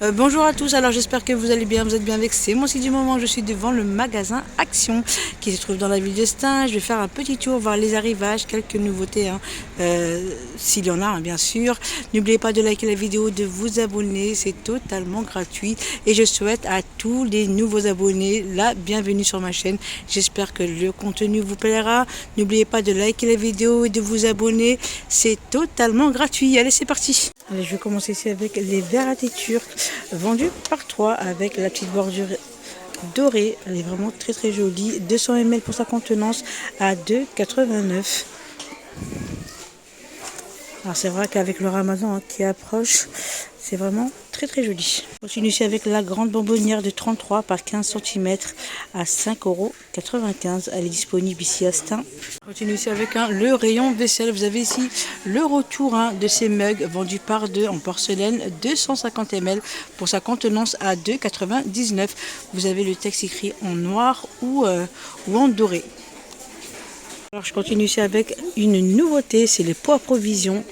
Bonjour à tous, alors j'espère que vous allez bien, vous êtes bien avec c'est moi aussi du moment, je suis devant le magasin Action qui se trouve dans la ville de Stein. Je vais faire un petit tour, voir les arrivages, quelques nouveautés, s'il y en a bien sûr. N'oubliez pas de liker la vidéo, de vous abonner, c'est totalement gratuit et je souhaite à tous les nouveaux abonnés la bienvenue sur ma chaîne. J'espère que le contenu vous plaira. N'oubliez pas de liker la vidéo et de vous abonner, c'est totalement gratuit. Allez, c'est parti. Allez, je vais commencer ici avec les verres à thé turcs vendus par 3 avec la petite bordure dorée. Elle est vraiment très jolie. 200 ml pour sa contenance à 2,89 €. Alors c'est vrai qu'avec le ramadan qui approche, c'est vraiment très joli. On continue ici avec la grande bonbonnière de 33 par 15 cm à 5,95 €. Elle est disponible ici à Stein. On continue ici avec le rayon vaisselle. Vous avez ici le retour de ces mugs vendus par 2 en porcelaine, 250 ml pour sa contenance à 2,99 €. Vous avez le texte écrit en noir ou en doré. Alors je continue ici avec une nouveauté, c'est les pots à provision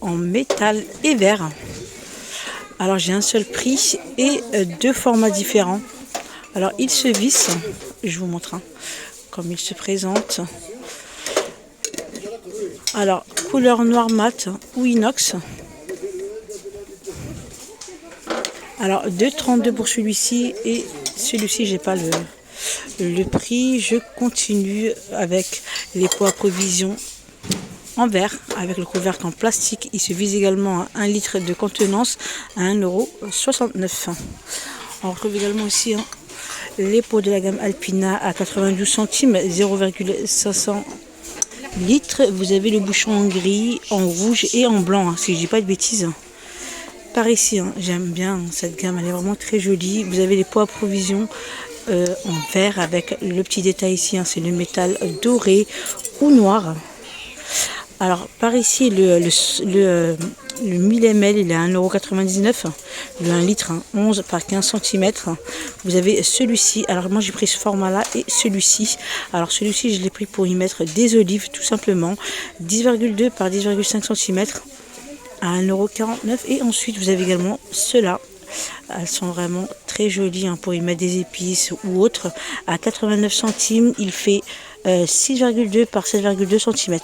en métal et verre. Alors j'ai un seul prix et 2 formats différents. Alors il se visse, je vous montre comme il se présente. Alors couleur noir mat ou inox. Alors 2,32 € pour celui-ci et celui-ci j'ai pas le prix. Je continue avec les pots à provision en verre avec le couvercle en plastique. Il se vise également à 1 litre de contenance à 1,69 €. On retrouve également aussi les pots de la gamme Alpina à 92 centimes, 0,500 litres. Vous avez le bouchon en gris, en rouge et en blanc, si je dis pas de bêtises. Par ici, j'aime bien cette gamme, elle est vraiment très jolie. Vous avez les pots à provision en verre avec le petit détail ici, c'est le métal doré ou noir. Alors par ici le 1000 ml il est à 1,99 €, le 1 litre 11 par 15 cm. Vous avez celui-ci, alors moi j'ai pris ce format là et celui-ci. Alors celui-ci je l'ai pris pour y mettre des olives tout simplement, 10,2 par 10,5 cm à 1,49 € et ensuite vous avez également ceux-là. Elles sont vraiment très jolies pour y mettre des épices ou autres. À 89 centimes, il fait 6,2 par 7,2 cm.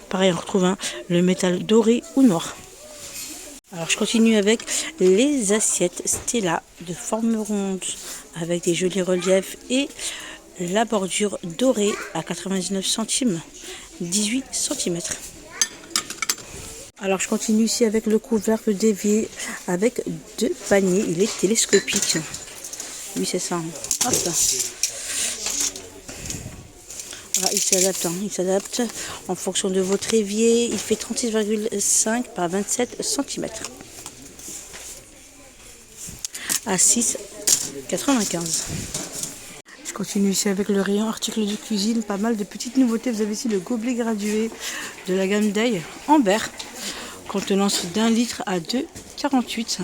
Pareil, on retrouve le métal doré ou noir. Alors je continue avec les assiettes Stella de forme ronde avec des jolis reliefs et la bordure dorée à 99 centimes, 18 cm. Alors je continue ici avec le couvercle dévié avec 2 paniers. Il est télescopique. Oui c'est ça. Hop. Voilà, il s'adapte en fonction de votre évier. Il fait 36,5 par 27 cm à 6,95 €. Je continue ici avec le rayon articles de cuisine. Pas mal de petites nouveautés. Vous avez ici le gobelet gradué de la gamme Day en verre. Contenance d'1 litre à 2,48 €.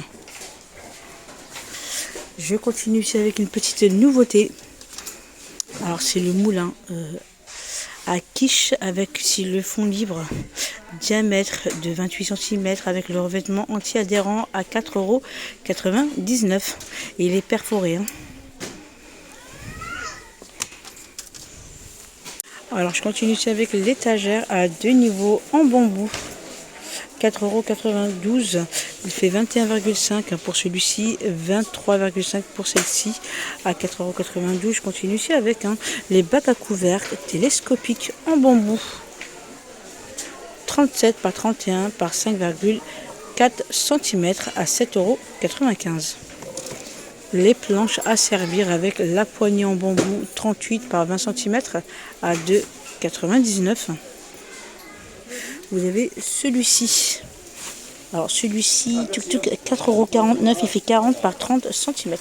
Je continue ici avec une petite nouveauté. Alors c'est le moulin à quiche avec ici le fond libre, diamètre de 28 cm avec le revêtement anti-adhérent à 4,99 €. Et il est perforé. Alors je continue ici avec l'étagère à 2 niveaux en bambou. 4,92 €. Il fait 21,5 pour celui-ci, 23,5 pour celle-ci à 4,92 €. Je continue ici avec les bacs à couvercle télescopiques en bambou. 37 par 31 par 5,4 cm à 7,95 €. Les planches à servir avec la poignée en bambou 38 par 20 cm à 2,99 €. Vous avez celui-ci. Alors celui-ci, 4,49 €, il fait 40 par 30 cm.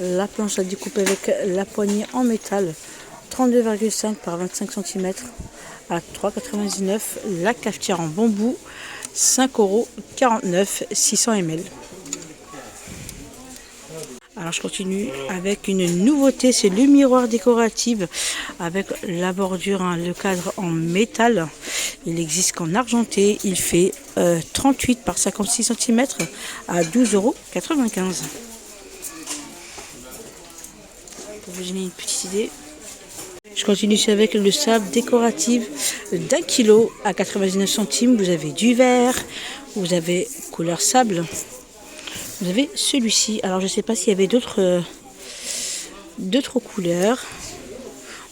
La planche à découper avec la poignée en métal, 32,5 par 25 cm à 3,99 €. La cafetière en bambou, 5,49 €, 600 ml. Alors je continue avec une nouveauté, c'est le miroir décoratif avec la bordure, le cadre en métal. Il existe qu'en argenté. Il fait 38 par 56 cm à 12,95 €. Pour vous donner une petite idée. Je continue ici avec le sable décoratif d'1 kg à 99 centimes. Vous avez du vert, vous avez couleur sable, vous avez celui-ci. Alors je ne sais pas s'il y avait d'autres couleurs.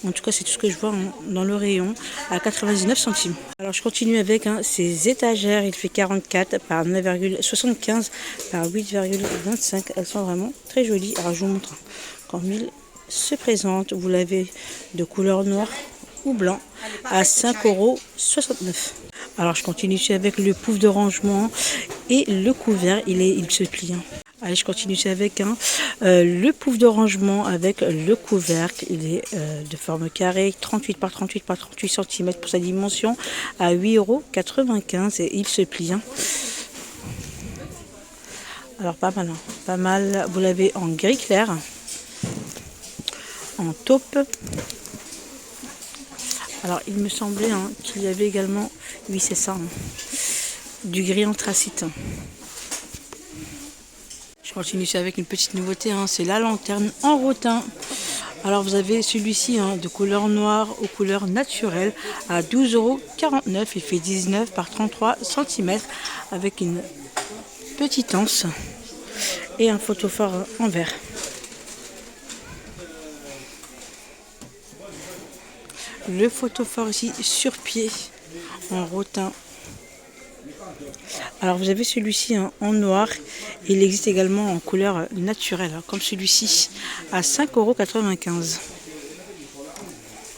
En tout cas, c'est tout ce que je vois dans le rayon à 99 centimes. Alors je continue avec ces étagères. Il fait 44 par 9,75 par 8,25. Elles sont vraiment très jolies. Alors je vous montre quand il se présente. Vous l'avez de couleur noire ou blanc à 5,69 €. Alors je continue ici avec le pouf de rangement et le couvert. Il se plie. Allez, je continue ici avec le pouf de rangement avec le couvercle. Il est de forme carrée, 38 par 38 par 38 cm pour sa dimension à 8,95 € et il se plie. Alors pas mal, pas mal. Vous l'avez en gris clair, en taupe. Alors il me semblait qu'il y avait également, oui c'est ça, du gris anthracite. Je continue ici avec une petite nouveauté, c'est la lanterne en rotin. Alors vous avez celui-ci de couleur noire aux couleurs naturelles à 12,49 €. Il fait 19 par 33 cm avec une petite anse et un photophare en verre. Le photophare ici sur pied en rotin. Alors vous avez celui-ci en noir. Il existe également en couleur naturelle, comme celui-ci, à 5,95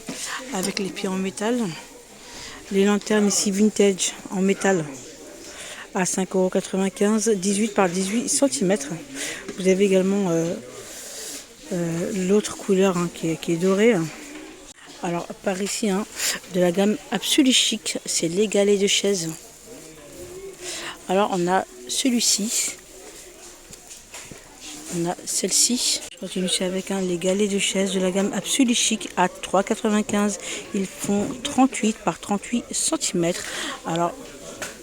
€. Avec les pieds en métal. Les lanternes ici vintage en métal à 5,95 €, 18 par 18 cm. Vous avez également l'autre couleur qui est dorée. Alors par ici, de la gamme Absolu Chic, c'est les galets de chaise. Alors on a celui-ci, on a celle-ci. Je continue avec les galets de chaise de la gamme Absolu Chic à 3,95 €. Ils font 38 par 38 cm. Alors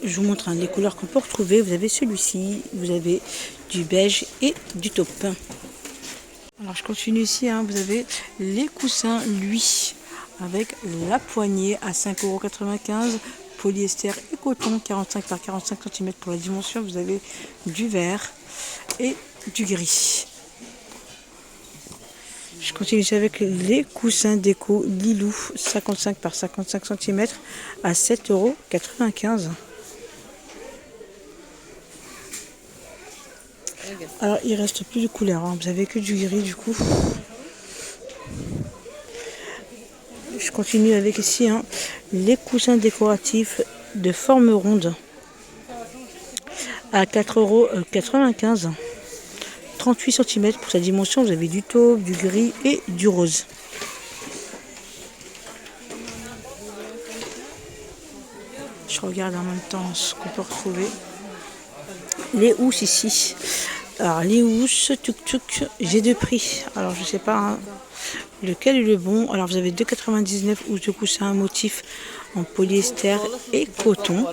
je vous montre les couleurs qu'on peut retrouver. Vous avez celui-ci, vous avez du beige et du taupe. Alors je continue ici, vous avez les coussins Lui avec la poignée à 5,95 €. Polyester et coton, 45 par 45 cm pour la dimension. Vous avez du vert et du gris. Je continue avec les coussins déco Lilou, 55 par 55 cm à 7,95 €. Alors il reste plus de couleurs, vous avez que du gris du coup. Je continue avec ici les coussins décoratifs de forme ronde à 4,95 €. 38 cm pour sa dimension. Vous avez du taupe, du gris et du rose. Je regarde en même temps ce qu'on peut retrouver. Les housses ici. Alors les housses, tuk-tuk, j'ai deux prix. Alors je sais pas lequel est le bon. Alors vous avez 2,99 € housses de coussin à motif en polyester et coton.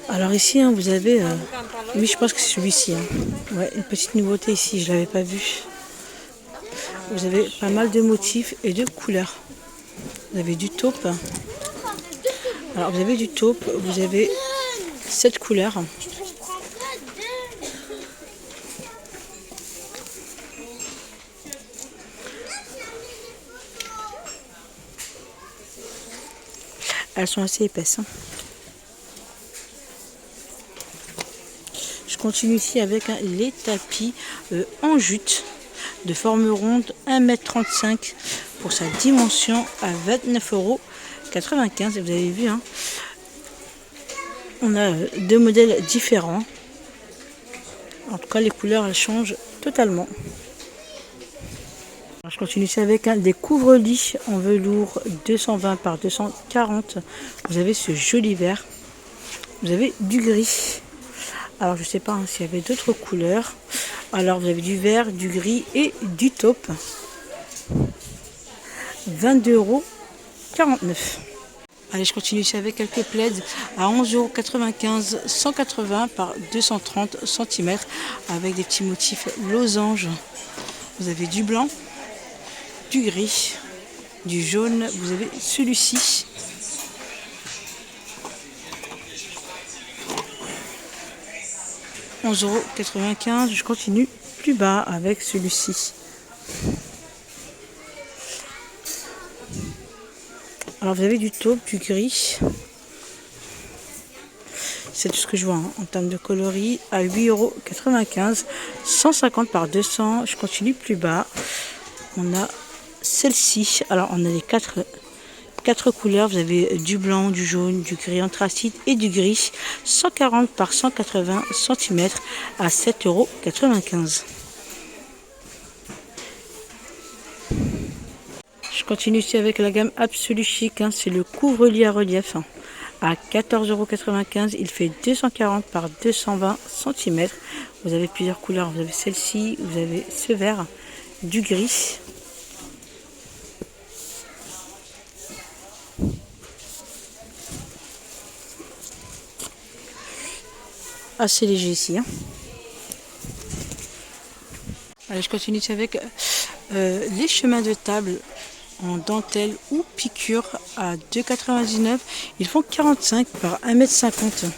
Alors ici vous avez, oui je pense que c'est celui-ci. Ouais, une petite nouveauté ici, je l'avais pas vu. Vous avez pas mal de motifs et de couleurs. Vous avez du taupe. Alors vous avez du taupe, vous avez cette couleur. Elles sont assez épaisses. Je continue ici avec les tapis en jute de forme ronde, 1,35 m pour sa dimension à 29,95 €. Vous avez vu, on a deux modèles différents. En tout cas, les couleurs elles changent totalement. Alors, je continue ici avec des couvre-lits en velours 220 par 240. Vous avez ce joli vert. Vous avez du gris. Alors je ne sais pas s'il y avait d'autres couleurs. Alors vous avez du vert, du gris et du taupe. 22,49 €. Allez, je continue ici avec quelques plaids à 11,95 €, 180 par 230 cm avec des petits motifs losanges. Vous avez du blanc, du gris, du jaune. Vous avez celui-ci. €11,95 €. Je continue plus bas avec celui-ci. Alors vous avez du taupe, du gris. C'est tout ce que je vois en termes de coloris à 8,95 €, 150 par 200. Je continue plus bas. On a celle-ci. Alors on a les quatre couleurs. Vous avez du blanc, du jaune, du gris anthracite et du gris. 140 par 180 cm à 7,95 €. Je continue ici avec la gamme Absolu Chic, c'est le couvre-lit à relief à 14,95 €. Il fait 240 par 220 cm. Vous avez plusieurs couleurs. Vous avez celle-ci, vous avez ce vert, du gris. Assez léger ici. Allez, je continue ici avec les chemins de table en dentelle ou piqûre à 2,99 €. Ils font 45 par 1,50 m.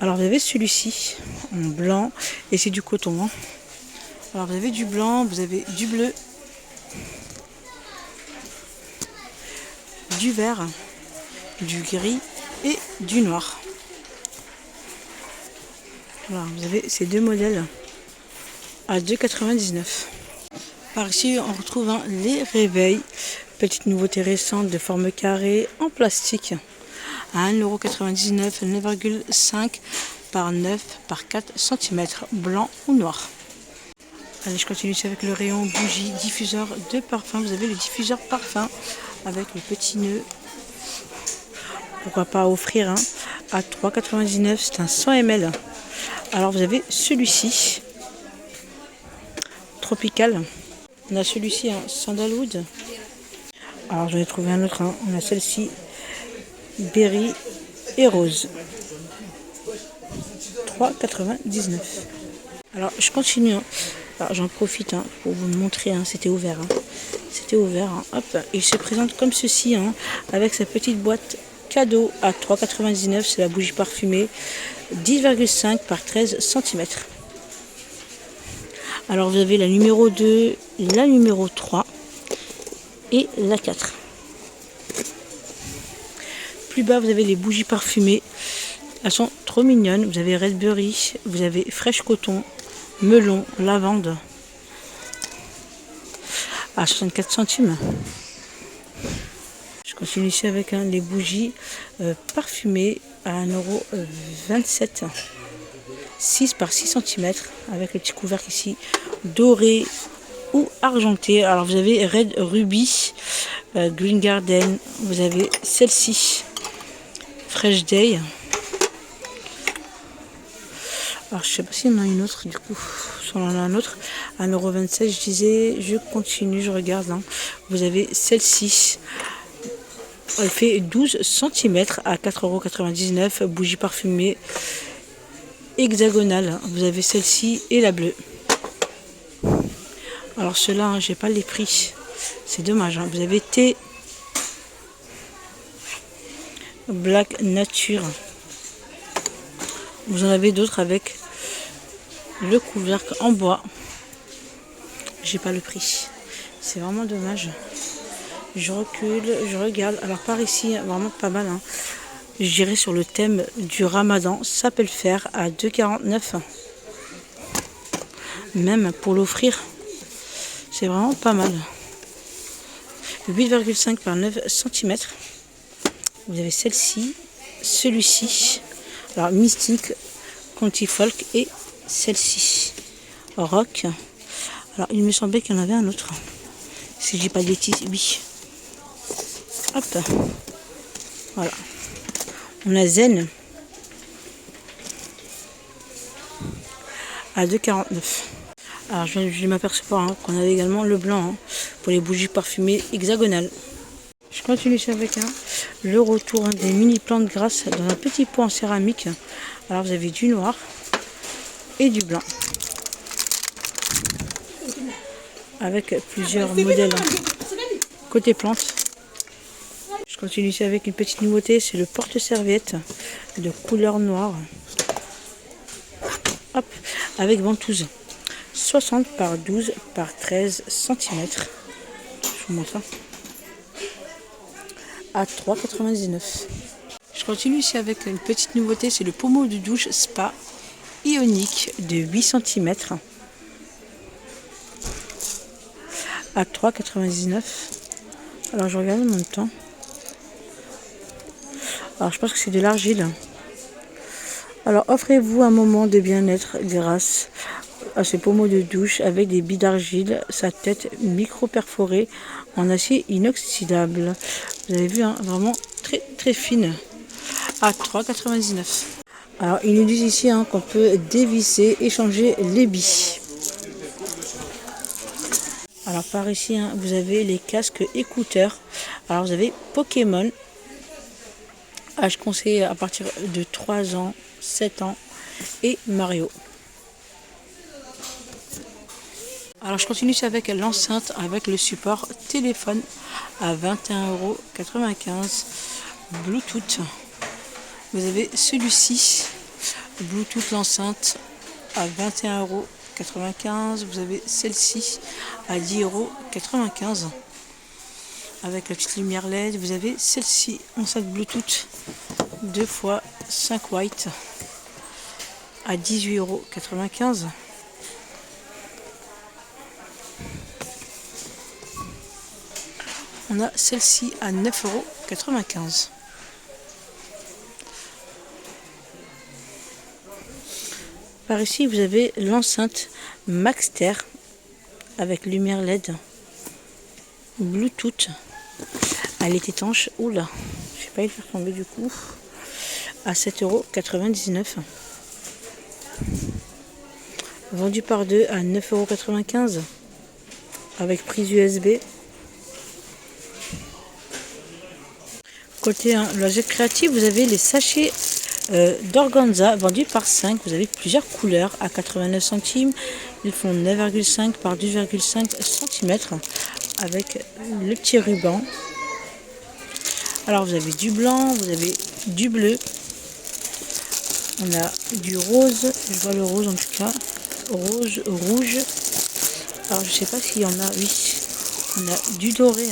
Alors vous avez celui-ci en blanc et c'est du coton. Alors vous avez du blanc, vous avez du bleu, du vert, du gris et du noir. Voilà, vous avez ces deux modèles à 2,99 €. Par ici, on retrouve les réveils. Petite nouveauté récente de forme carrée en plastique à 1,99 €, 9,5 par 9 par 4 cm, blanc ou noir. Allez, je continue ici avec le rayon bougie, diffuseur de parfum. Vous avez le diffuseur parfum avec le petit nœud. Pourquoi pas offrir à 3,99 €. C'est un 100 ml. Alors vous avez celui-ci, tropical. On a celui-ci, sandalwood. Alors j'en ai trouvé un autre. On a celle-ci, berry et rose. 3,99 €. Alors je continue. Alors j'en profite pour vous le montrer. C'était ouvert. C'était ouvert. Hop. Il se présente comme ceci, avec sa petite boîte cadeau à 3,99 €. C'est la bougie parfumée, 10,5 par 13 cm. Alors vous avez la numéro 2, la numéro 3 et la 4. Plus bas, vous avez les bougies parfumées. Elles sont trop mignonnes. Vous avez Redberry, vous avez Fresh Coton, Melon, Lavande à 64 centimes. Je continue ici avec les bougies parfumées à 1,27 €. 6 par 6 cm avec le petit couvercle ici doré ou argenté. Alors vous avez Red Ruby, Green Garden, vous avez celle-ci, Fresh Day. Alors je sais pas s'il y en a une autre du coup. Si on en a un autre, 1,27 €. Je disais, je continue, je regarde. Vous avez celle-ci. Elle fait 12 cm à 4,99 €. Bougie parfumée hexagonale. Vous avez celle-ci et la bleue. Alors ceux-là, j'ai pas les prix. C'est dommage. Vous avez Thé Black Nature. Vous en avez d'autres avec le couvercle en bois. J'ai pas le prix. C'est vraiment dommage. Je recule, je regarde. Alors par ici, vraiment pas mal. J'irai sur le thème du Ramadan. Ça peut le faire à 2,49 €. Même pour l'offrir, c'est vraiment pas mal. 8,5 par 9 cm. Vous avez celle-ci, celui-ci. Alors Mystique, Conti Folk et celle-ci, Rock. Alors il me semblait qu'il y en avait un autre. Si je dis pas de bêtises, oui. Hop. Voilà. On a Zen à 2,49 €. Alors je m'aperçois qu'on avait également le blanc pour les bougies parfumées hexagonales. Je continue ici avec le retour des mini plantes grasses dans un petit pot en céramique. Alors vous avez du noir et du blanc avec plusieurs modèles côté plantes. Je continue ici avec une petite nouveauté, c'est le porte-serviette de couleur noire. Hop, avec ventouse 60 par 12 par 13 cm. Je vous montre ça. À 3,99 €. Je continue ici avec une petite nouveauté, c'est le pommeau de douche spa ionique de 8 cm à 3,99 €. Alors je regarde en même temps. Alors je pense que c'est de l'argile. Alors offrez-vous un moment de bien-être grâce à ce pommeau de douche avec des billes d'argile, sa tête micro-perforée en acier inoxydable. Vous avez vu, hein, vraiment très fine. À 3,99 €. Alors ils nous disent ici qu'on peut dévisser et changer les billes. Alors par ici, vous avez les casques écouteurs. Alors vous avez Pokémon. Je conseille à partir de 3 ans, 7 ans et Mario. Alors je continue avec l'enceinte avec le support téléphone à 21,95 € Bluetooth. Vous avez celui-ci, Bluetooth l'enceinte à 21,95 €. Vous avez celle-ci à 10,95 € avec la petite lumière LED. Vous avez celle-ci, enceinte Bluetooth 2x5 white à 18,95 €. On a celle-ci à 9,95 €. Par ici, vous avez l'enceinte Maxter avec lumière LED Bluetooth. Elle est étanche. Oula, je vais pas y faire tomber du coup. À 7,99 €. Vendu par deux à 9,95 € avec prise USB. Côté loisir créatif, vous avez les sachets d'organza vendus par 5. Vous avez plusieurs couleurs à 89 centimes. Ils font 9,5 par 12,5 cm avec le petit ruban. Alors vous avez du blanc, vous avez du bleu. On a du rose, je vois le rose en tout cas. Rose, rouge. Alors je sais pas s'il y en a, oui. On a du doré.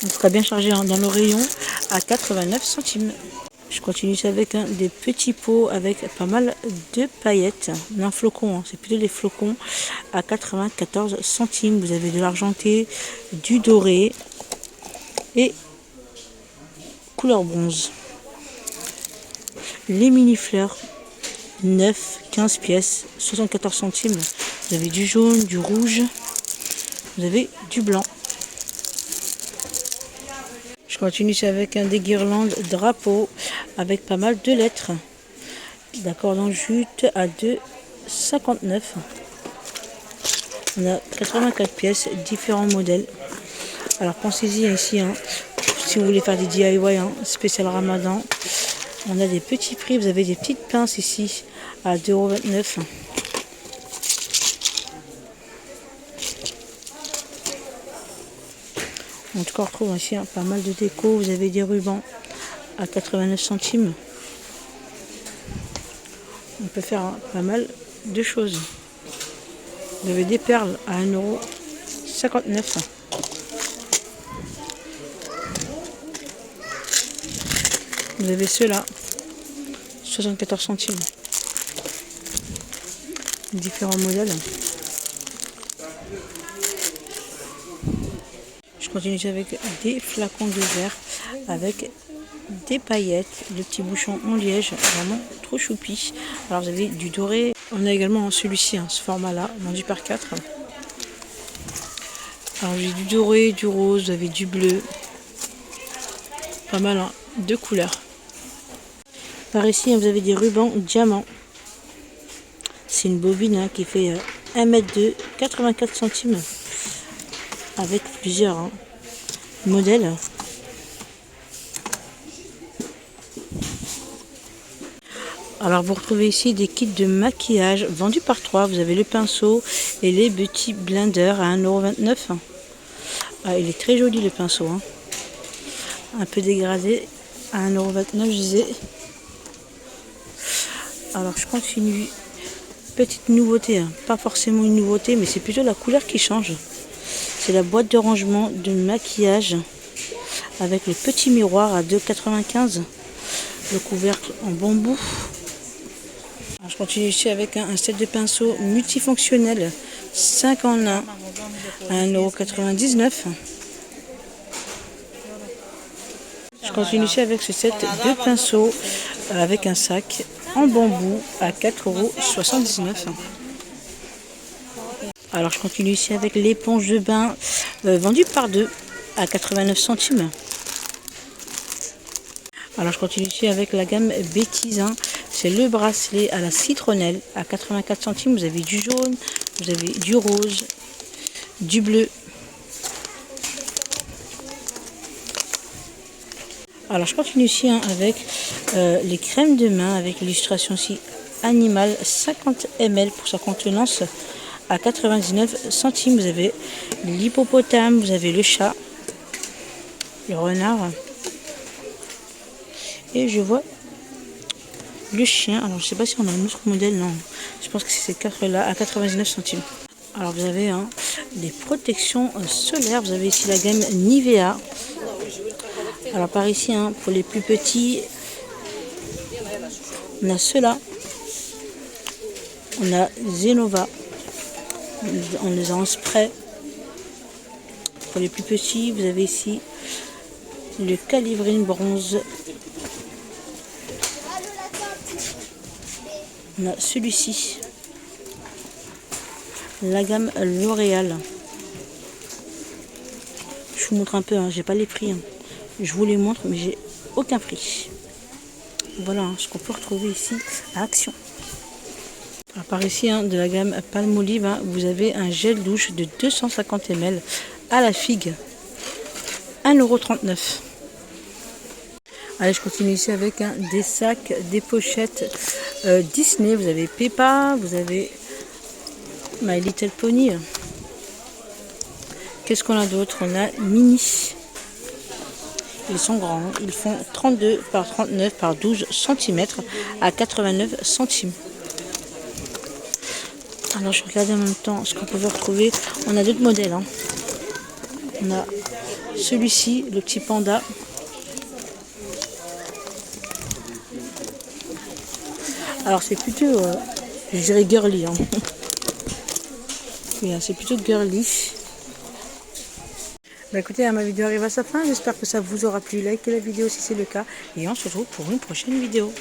On sera bien chargé dans le rayon à 89 centimes. Je continue avec des petits pots avec pas mal de paillettes. Non, flocons, c'est plutôt des flocons à 94 centimes. Vous avez de l'argenté, du doré et couleur bronze. Les mini fleurs 9, 15 pièces, 74 centimes. Vous avez du jaune, du rouge, vous avez du blanc. Je continue avec des guirlandes drapeaux avec pas mal de lettres. D'accord, dans jute à 2,59 €. On a 84 pièces, différents modèles. Alors pensez-y ici, si vous voulez faire des DIY spécial Ramadan. On a des petits prix, vous avez des petites pinces ici à 2,29 €. En tout cas, on retrouve ici pas mal de déco. Vous avez des rubans à 89 centimes. On peut faire pas mal de choses. Vous avez des perles à 1,59 €. Vous avez ceux-là, 74 centimes. Différents modèles. Je continue avec des flacons de verre avec des paillettes, de petits bouchons en liège, vraiment trop choupi. Alors vous avez du doré. On a également celui-ci, ce format-là, vendu par 4. Alors j'ai du doré, du rose, vous avez du bleu. Pas mal de couleurs. Par ici, vous avez des rubans diamants. C'est une bobine qui fait 1,2 m, 84 centimes avec plusieurs modèles. Alors vous retrouvez ici des kits de maquillage vendus par 3. Vous avez le pinceau et les petits blenders à 1,29 €. Ah, il est très joli le pinceau. Un peu dégradé à 1,29 € je disais. Alors je continue. Petite nouveauté, pas forcément une nouveauté, mais c'est plutôt la couleur qui change. C'est la boîte de rangement de maquillage avec les petits miroirs à 2,95 €. Le couvercle en bambou. Alors, je continue ici avec un set de pinceaux multifonctionnel 5 en 1 à 1,99 €. Je continue ici avec ce set de pinceaux avec un sac en bambou à 4,79 €. Alors je continue ici avec l'éponge de bain vendue par 2 à 89 centimes. Alors je continue ici avec la gamme Bêtise. C'est le bracelet à la citronnelle à 84 centimes. Vous avez du jaune, vous avez du rose, du bleu. Alors je continue ici avec les crèmes de main avec l'illustration ici animal 50 ml pour sa contenance à 99 centimes. Vous avez l'hippopotame, vous avez le chat, le renard et je vois le chien. Alors je sais pas si on a un autre modèle, non, je pense que c'est ces 4 là à 99 centimes. Alors vous avez des protections solaires, vous avez ici la gamme Nivea. Alors par ici pour les plus petits on a ceux-là, on a Zenova, on les a en spray. Pour les plus petits vous avez ici le Calivrine bronze. On a celui-ci, la gamme L'Oréal. Je vous montre un peu, j'ai pas les prix. Je vous les montre, mais j'ai aucun prix. Voilà ce qu'on peut retrouver ici à Action. Alors, par ici, de la gamme Palmolive, vous avez un gel douche de 250 ml à la figue, 1,39 €. Allez, je continue ici avec des sacs, des pochettes Disney. Vous avez Peppa, vous avez My Little Pony. Qu'est-ce qu'on a d'autre? On a Mini. Ils sont grands, ils font 32 par 39 par 12 cm à 89 centimes. Alors je regarde en même temps ce qu'on peut retrouver. On a d'autres modèles. On a celui-ci, le petit panda. Alors c'est plutôt, je dirais girly. Oui, c'est plutôt girly. Bah écoutez, ma vidéo arrive à sa fin. J'espère que ça vous aura plu. Likez la vidéo si c'est le cas. Et on se retrouve pour une prochaine vidéo.